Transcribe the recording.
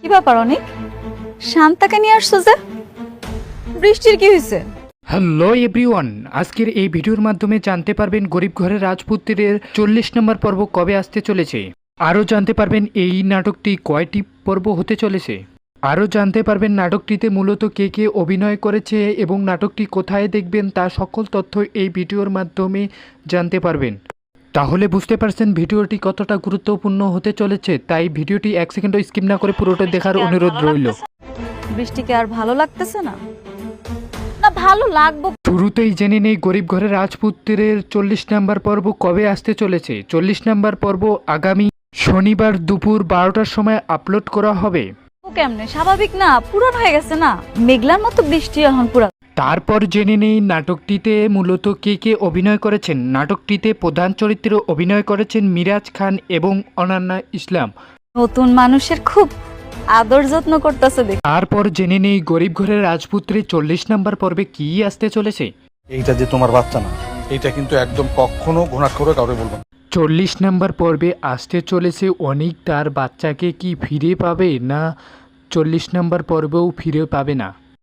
কি ব্যাপার অনেক শান্তাকে নিয়ে আসছো যে? বৃষ্টির কি হয়েছে? হ্যালো এভরিওয়ান, আজকের এই ভিডিওর মাধ্যমে জানতে পারবেন গরিব ঘরের রাজপুত্রের 40 নম্বর পর্ব কবে আসতে চলেছে। আরও জানতে পারবেন এই নাটকটি কয়টি পর্ব হতে চলেছে। আরও জানতে পারবেন নাটকটিতে মূলত কে কে অভিনয় করেছে এবং নাটকটি কোথায় দেখবেন তা সকল তথ্য এই ভিডিওর মাধ্যমে জানতে পারবেন। তাহলে বুঝতে পারছেন ভিডিওটি কতটা গুরুত্বপূর্ণ হতে চলেছে, তাই ভিডিওটি 1 সেকেন্ডও স্কিপ না করে পুরোটা দেখার অনুরোধ রইল। বৃষ্টিকে আর ভালো লাগতেছে না? না ভালো লাগবো। শুরুতেই জেনে নেই গরিব ঘরের রাজপুত্রের 40 নম্বর পর্ব কবে আসতে চলেছে। 40 নম্বর পর্ব আগামী শনিবার দুপুর 12টার সময় আপলোড করা হবে। কেমনে স্বাভাবিক না, পুরান হয়ে গেছে না, মেঘলার মতো বৃষ্টি এখন পুরা। তারপর জেনে নেই নাটকটিতে মূলত কে কে অভিনয় করেছেন। নাটকটিতে প্রধান চরিত্রে অভিনয় করেছেন মিরাজ খান এবং অনন্যা ইসলাম। নতুন মানুষের খুব আদর যত্ন করতেছে দেখ। তারপর জেনে নেই গরিব ঘরের রাজপুত্রের 40 নম্বর পর্বে কি আসতে চলেছে। এইটা যে তোমার বাচ্চা না, এইটা কিন্তু একদম কখনো ঘুণাক্ষরে কাউকে বলবো না। 40 নম্বর পর্বে আসতে চলেছে অনিক তার বাচ্চাকে কি ফিরে পাবে, না 40 নম্বর পর্বেও ফিরে পাবে না।